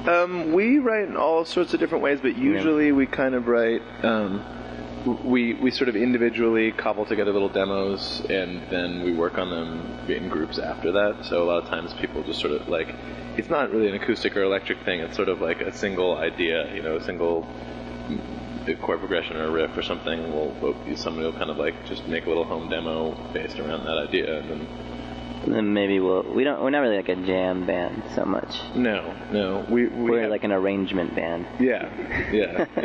We write in all sorts of different ways, but usually we kind of write. We sort of individually cobble together little demos, and then we work on them in groups after that. So a lot of times people just sort of like, it's not really an acoustic or electric thing. It's sort of like a single idea, a single chord progression or a riff or something. Somebody will kind of like just make a little home demo based around that idea, and then maybe we're not really like a jam band so much. No. We're like an arrangement band. Yeah.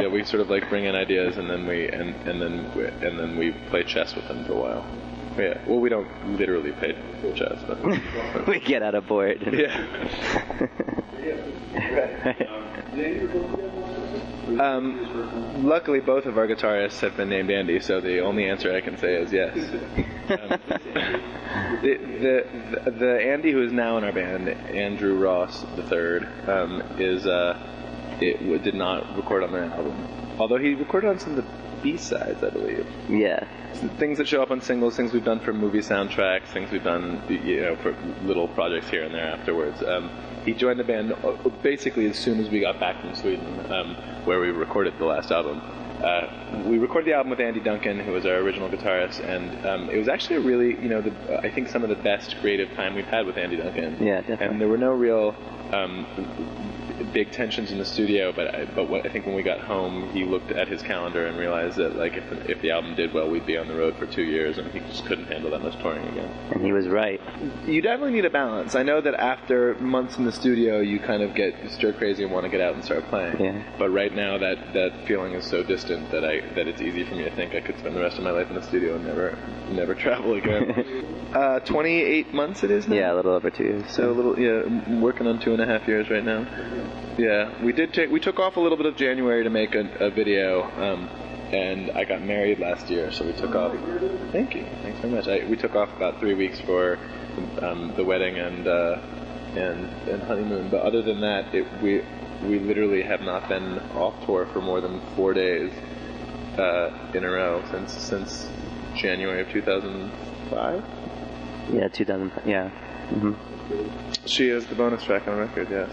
We sort of like bring in ideas, and then we play chess with them for a while. Yeah. Well, we don't literally play chess, but we get out of board. Luckily, both of our guitarists have been named Andy, so the only answer I can say is yes. The Andy who is now in our band, Andrew Ross III, did not record on their album. Although he recorded on some of the B-sides, I believe. Yeah. Things that show up on singles, things we've done for movie soundtracks, things we've done, for little projects here and there afterwards. He joined the band basically as soon as we got back from Sweden, where we recorded the last album. We recorded the album with Andy Duncan, who was our original guitarist, and it was actually a really, I think some of the best creative time we've had with Andy Duncan. Yeah, definitely. And there were no real big tensions in the studio, but I think when we got home, he looked at his calendar and realized that like if the album did well, we'd be on the road for 2 years, and he just couldn't handle that much touring again. And he was right. You definitely need a balance. I know that after months in the studio, you kind of get stir crazy and want to get out and start playing. Yeah. But right now, that feeling is so distant that it's easy for me to think I could spend the rest of my life in the studio and never travel again. 28 months it is now? Yeah, a little over 2 years. So I'm working on 2.5 years right now. Yeah, we took off a little bit of January to make a video, and I got married last year, so we took off. Thank you, thanks very much. We took off about 3 weeks for the wedding and honeymoon. But other than that, we literally have not been off tour for more than 4 days in a row since January of 2005. Yeah, 2005. Yeah. Mm-hmm. She is the bonus track on the record, yes.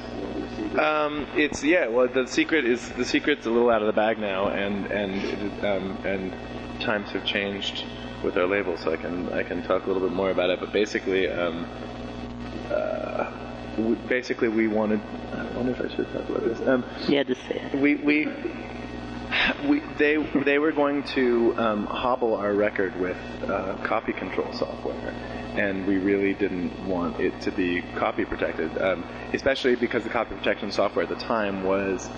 The secret's a little out of the bag now, and times have changed with our label, so I can talk a little bit more about it. But basically, we wanted. I wonder if I should talk about this. Yeah, just say it. They were going to hobble our record with copy control software, and we really didn't want it to be copy protected, especially because the copy protection software at the time was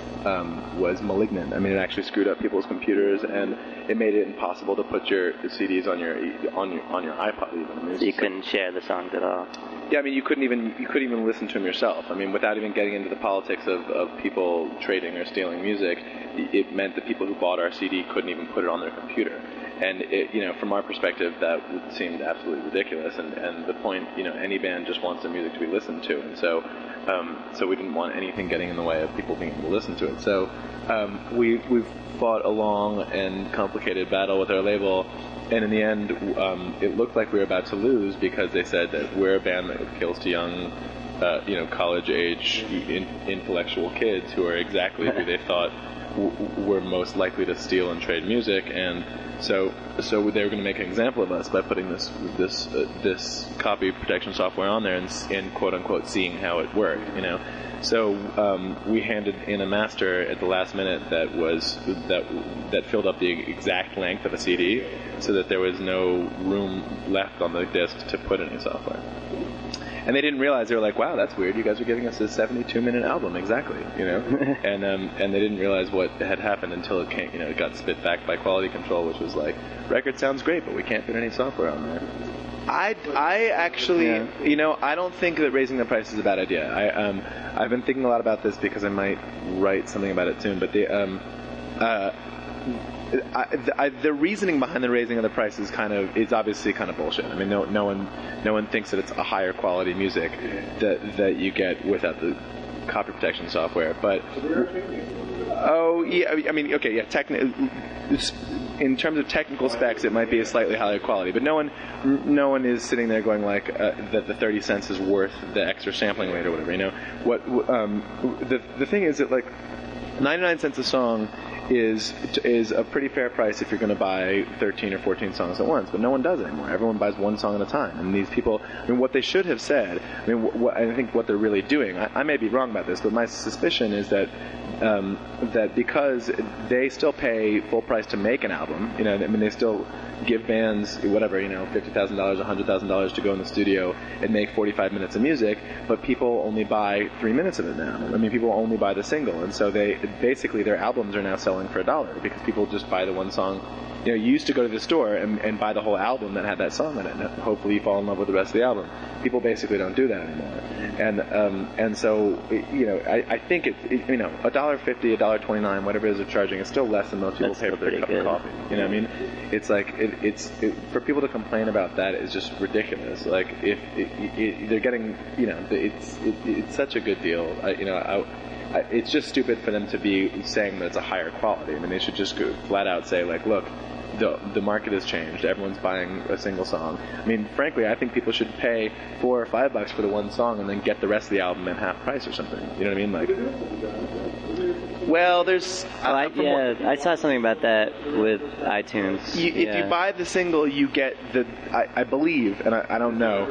malignant. I mean, it actually screwed up people's computers, and it made it impossible to put your CDs on your iPod even. I mean, so you couldn't share the songs at all. Yeah, I mean, you couldn't even listen to them yourself. I mean, without even getting into the politics of people trading or stealing music, it meant that people who bought our CD couldn't even put it on their computer. And from our perspective, that seemed absolutely ridiculous. And the point, any band just wants their music to be listened to, and so we didn't want anything getting in the way of people being able to listen to it. So we've fought a long and complicated battle with our label, and in the end, it looked like we were about to lose because they said that we're a band that appeals to young, college-age intellectual kids who are exactly who they thought were most likely to steal and trade music, and so they were going to make an example of us by putting this copy protection software on there and quote unquote seeing how it worked, So we handed in a master at the last minute that filled up the exact length of a CD, so that there was no room left on the disc to put any software. And they didn't realize. They were like, "Wow, that's weird. You guys are giving us a 72-minute album, exactly." And they didn't realize what had happened until it came. It got spit back by quality control, which was like, "Record sounds great, but we can't put any software on there." I actually, I don't think that raising the price is a bad idea. I've been thinking a lot about this because I might write something about it soon. But the reasoning behind the raising of the price is obviously kind of bullshit. I mean, no one thinks that it's a higher quality music that you get without the copy protection software. But I mean, okay, yeah, in terms of technical specs, it might be a slightly higher quality, but no one is sitting there going like that the 30 cents is worth the extra sampling rate or whatever. You know, the thing is that like 99 cents a song is a pretty fair price if you're going to buy 13 or 14 songs at once, but no one does anymore. Everyone buys one song at a time, and these people, I mean, what they should have said, I mean, I think what they're really doing, I may be wrong about this, but my suspicion is that that because they still pay full price to make an album, you know, I mean, they still give bands whatever, you know, $50,000, $100,000 to go in the studio and make 45 minutes of music, but people only buy 3 minutes of it now. I mean, people only buy the single, and so they basically their albums are now selling for $1 because people just buy the one song. You know, you used to go to the store and buy the whole album that had that song in it, and hopefully you fall in love with the rest of the album. People basically don't do that anymore, and so, you know, I think you know, $1.50, $1.29, whatever it is they're charging, is still less than most people pay for their cup of coffee. You know what I mean? It's like for people to complain about that is just ridiculous. Like if they're getting, you know, it's such a good deal. You know, it's just stupid for them to be saying that it's a higher quality. I mean, they should just go flat out say like, look, the market has changed. Everyone's buying a single song. I mean, frankly, I think people should pay $4 or $5 for the one song and then get the rest of the album at half price or something. You know what I mean? Like, well, there's. I saw something about that with iTunes. If you buy the single, you get the. I believe, and I don't know.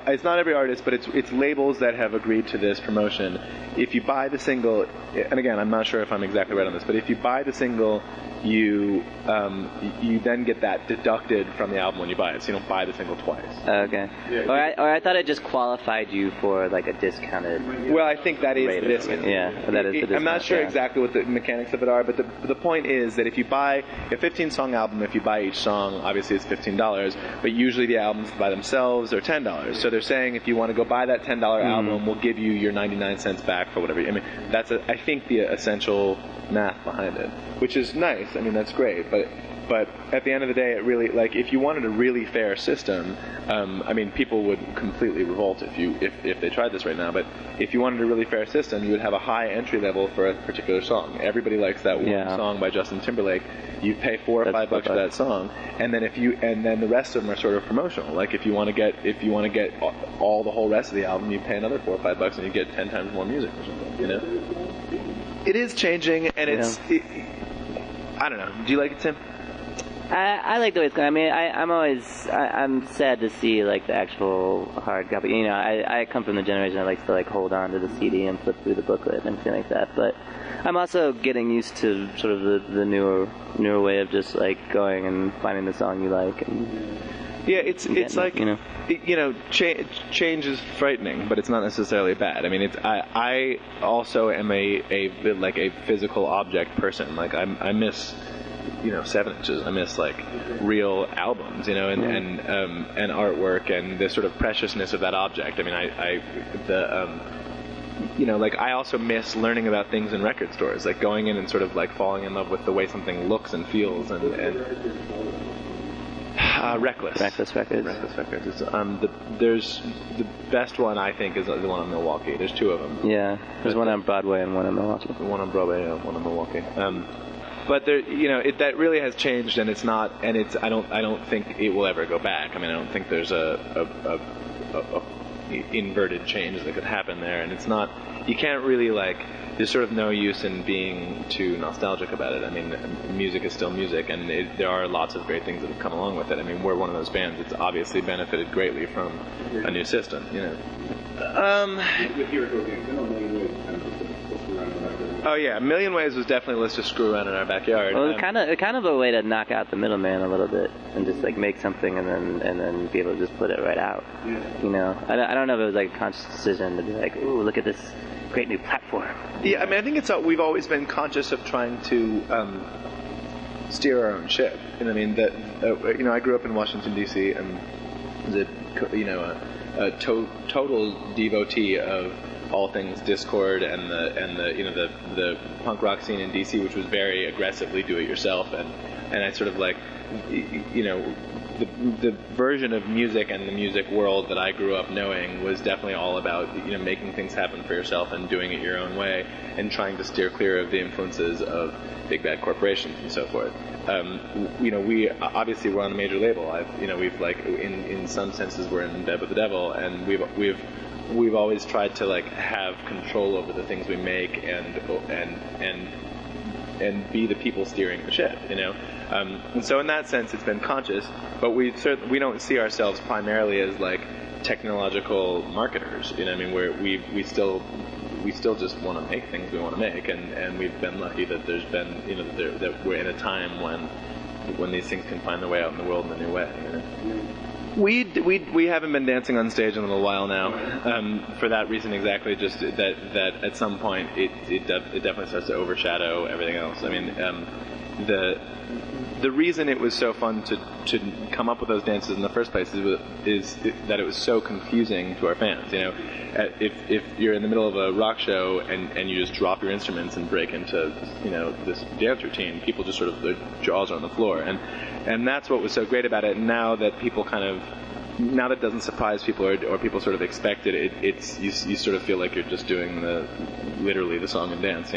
It's not every artist, but it's labels that have agreed to this promotion. If you buy the single, and again, I'm not sure if I'm exactly right on this, but if you buy the single, you then get that deducted from the album when you buy it, so you don't buy the single twice. Okay. Or I thought it just qualified you for like a discounted. Well, I think that is the discount. Yeah, that is the discount. I'm not sure exactly what the mechanics of it are, but the point is that if you buy a 15-song album, if you buy each song, obviously it's $15, but usually the albums by themselves are $10. So they're saying if you want to go buy that $10 album, we'll give you your 99 cents back for whatever. I mean, that's I think the essential math behind it, which is nice. I mean, that's great, but at the end of the day, it really, like, if you wanted a really fair system, I mean, people would completely revolt if they tried this right now, but if you wanted a really fair system, you would have a high entry level for a particular song. Everybody likes that one song by Justin Timberlake. You pay $4 or $5 for that song, and then the rest of them are sort of promotional. Like if you want to get all the whole rest of the album, you pay another $4 or $5 and you get 10 times more music or something. You know, it is changing, and I don't know. Do you like it, Tim? I like the way it's going. I mean, I'm sad to see like the actual hard copy. You know, I come from the generation that likes to like hold on to the CD and flip through the booklet and everything like that. But I'm also getting used to sort of the newer way of just like going and finding the song you like. And yeah, it's like, you know, change is frightening, but it's not necessarily bad. I mean, I also am a physical object person. Like I miss, you know, 7 inches. I miss like real albums, you know, and artwork and the sort of preciousness of that object. I mean, you know, like I also miss learning about things in record stores, like going in and sort of like falling in love with the way something looks and feels, and Reckless Records. It's, there's the best one, I think, is the one in Milwaukee. There's 2 of them. Yeah, there's one on Broadway and one in Milwaukee. One on Broadway and one in Milwaukee. But there, you know, that really has changed, and it's not, and it's I don't think it will ever go back. I mean, I don't think there's a inverted change that could happen there, and it's not. You can't really like. There's sort of no use in being too nostalgic about it. I mean, music is still music, and there are lots of great things that have come along with it. I mean, we're one of those bands that's obviously benefited greatly from a new system, you know. With Hero games, I know Million Ways kind of just around the backyard. Oh yeah, A Million Ways was definitely let's just screw around in our backyard. Well, it's kind of a way to knock out the middleman a little bit and just like make something and then be able to just put it right out. Yeah. You know, I don't know if it was like a conscious decision to be like, ooh, look at this great new platform. Yeah, I mean, I think we've always been conscious of trying to steer our own ship. And I mean, you know, I grew up in Washington D.C. and was a total devotee of all things Discord and the punk rock scene in DC, which was very aggressively do it yourself, and I sort of like, the version of music and the music world that I grew up knowing was definitely all about making things happen for yourself and doing it your own way and trying to steer clear of the influences of big bad corporations and so forth. We obviously we're on a major label. We've like in some senses we're in bed with the devil, and we've always tried to like have control over the things we make and be the people steering the ship, and so in that sense it's been conscious, but we don't see ourselves primarily as like technological marketers. We still just want to make things we want to make, and we've been lucky that there's been that we're in a time when these things can find their way out in the world in a new way. We haven't been dancing on stage in a little while now, for that reason exactly. Just that at some point it definitely starts to overshadow everything else. The reason it was so fun to come up with those dances in the first place is that it was so confusing to our fans. If you're in the middle of a rock show and you just drop your instruments and break into this dance routine, people just sort of, their jaws are on the floor, and that's what was so great about it. And now that people now that doesn't surprise people or people sort of expect it, you sort of feel like you're just doing literally the song and dance.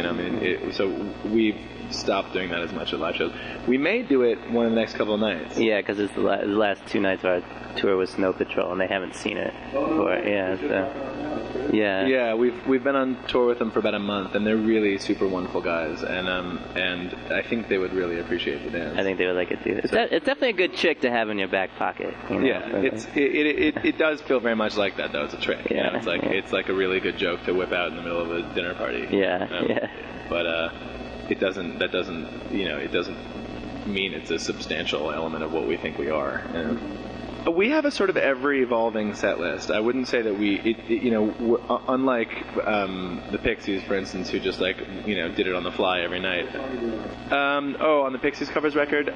So we've stopped doing that as much at live shows. We may do it one of the next couple of nights. Yeah, because it's the last 2 nights of our tour with Snow Patrol, and they haven't seen it before. Yeah, so yeah. We've been on tour with them for about a month, and they're really super wonderful guys, and I think they would really appreciate the dance. I think they would like it too. It's definitely a good trick to have in your back pocket. Yeah, it does feel very much like that though. It's a trick. Yeah, it's like a really good joke to whip out in the middle of a dinner party. Yeah. But it doesn't mean it's a substantial element of what we think we are. We have a sort of ever-evolving set list. I wouldn't say that unlike the Pixies, for instance, who just like did it on the fly every night. On the Pixies covers record.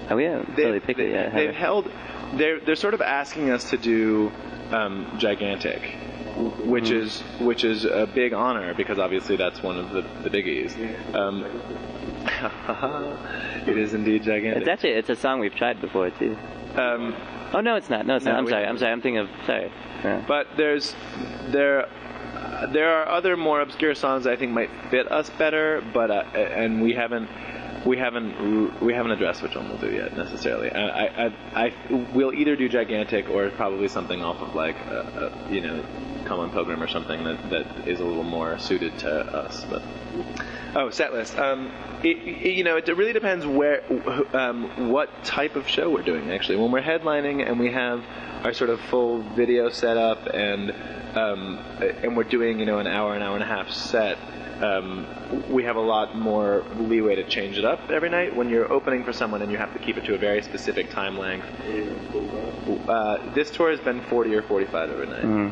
Oh yeah, they've held. They're sort of asking us to do Gigantic, which is a big honor because obviously that's one of the biggies. It is indeed Gigantic. It's a song we've tried before too. Oh no, it's not. No, it's not. I'm sorry. I'm thinking of. Sorry. Yeah. But there are other more obscure songs I think might fit us better, but and we haven't addressed which one we'll do yet necessarily. We'll either do Gigantic or probably something off of like Come on Pilgrim or something that is a little more suited to us. But set list. It really depends what type of show we're doing. Actually, when we're headlining and we have our sort of full video set up and we're doing an hour and a half set. We have a lot more leeway to change it up every night. When you're opening for someone and you have to keep it to a very specific time length, this tour has been 40 or 45 every night,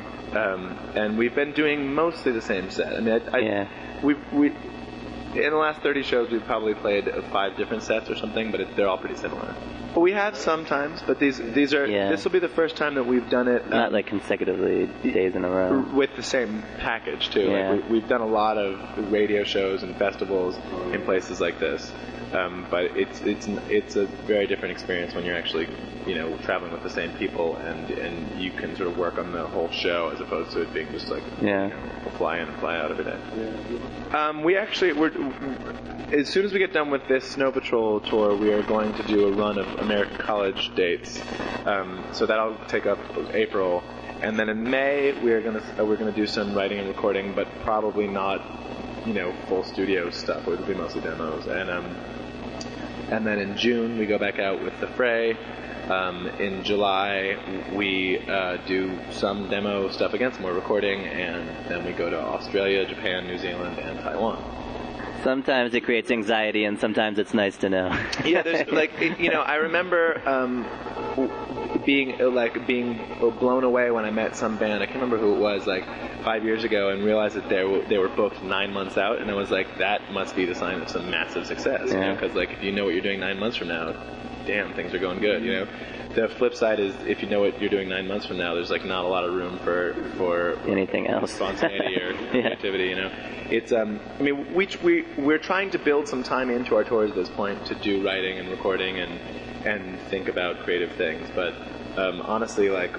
and we've been doing mostly the same set. We in the last 30 shows we've probably played 5 different sets or something, but they're all pretty similar. But we have sometimes, but these are this will be the first time that we've done it not like consecutively days in a row with the same package too. Yeah. Like we've done a lot of radio shows and festivals in places like this, but it's a very different experience when you're actually traveling with the same people and you can sort of work on the whole show as opposed to it being just like fly in and fly out every day. We're as soon as we get done with this Snow Patrol tour, we are going to do a run of American college dates. So that'll take up April, and then in May we're gonna do some writing and recording, but probably not full studio stuff. It will be mostly demos, and then in June we go back out with the Fray. In July we do some demo stuff again, some more recording, and then we go to Australia, Japan, New Zealand, and Taiwan. Sometimes it creates anxiety, and sometimes it's nice to know. Yeah, there's I remember being blown away when I met some band. I can't remember who it was, 5 years ago, and realized that they were booked 9 months out, and I was like, that must be the sign of some massive success. Because if you know what you're doing 9 months from now, damn, things are going good. The flip side is, if you know what you're doing 9 months from now, there's like not a lot of room for anything else, spontaneity or creativity. You know, it's I mean, we're trying to build some time into our tours at this point to do writing and recording and think about creative things. But honestly, like,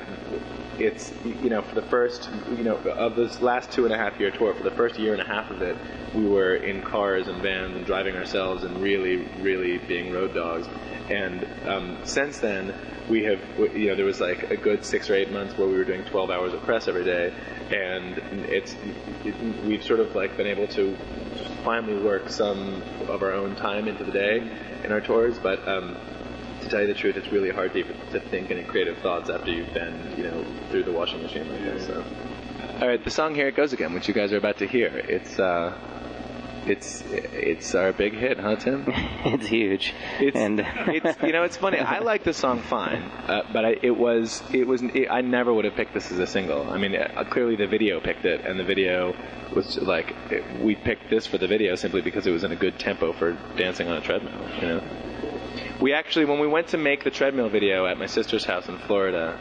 it's, you know, for the first, you know, of this last 2.5 year tour, for the first year and a half of it, we were in cars and vans and driving ourselves and really being road dogs. And since then, we have, you know, there was like a good 6 or 8 months where we were doing 12 hours of press every day, and we've sort of like been able to finally work some of our own time into the day in our tours. But to tell you the truth, it's really hard to think any creative thoughts after you've been, you know, through the washing machine like this. So, all right, the song "Here It Goes Again," which you guys are about to hear, it's our big hit, huh, Tim? It's huge. It's you know, it's funny. I like the song fine, but I never would have picked this as a single. I mean, clearly the video picked it, and the video was like, we picked this for the video simply because it was in a good tempo for dancing on a treadmill. You know, we actually, when we went to make the treadmill video at my sister's house in Florida,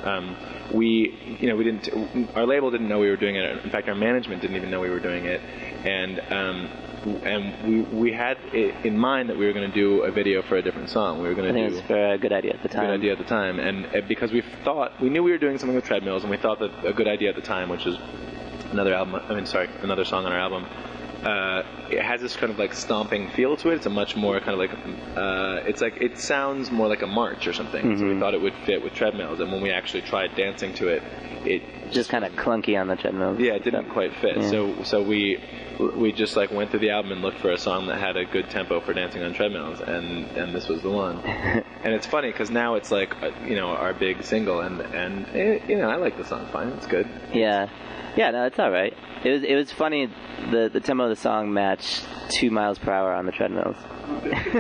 our label didn't know we were doing it. In fact, our management didn't even know we were doing it, and we had it in mind that we were going to do a video for a different song. We were going to do. I think it was for a good idea at the time. Good idea at the time, and because we knew we were doing something with treadmills, and we thought that a good idea at the time, which is another song on our album. It has this kind of like stomping feel to it. It's a much more kind of like, it sounds more like a march or something. Mm-hmm. So we thought it would fit with treadmills. And when we actually tried dancing to it, it just kind of clunky on the treadmill. Yeah, it didn't quite fit. Yeah. So we just like went through the album and looked for a song that had a good tempo for dancing on treadmills, and this was the one. And it's funny because now it's like, you know, our big single, and you know, I like the song fine. It's good. Yeah. Yeah, no, it's all right. It was funny. The tempo of the song matched 2 miles per hour on the treadmills.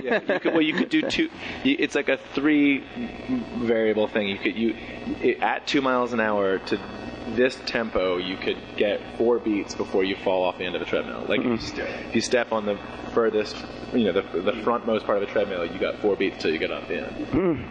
Yeah, you could do two. It's like a 3 variable thing. At 2 miles an hour to this tempo, you could get 4 beats before you fall off the end of a treadmill. Like if you step on the furthest, you know, the frontmost part of a treadmill, you got 4 beats till you get off the end.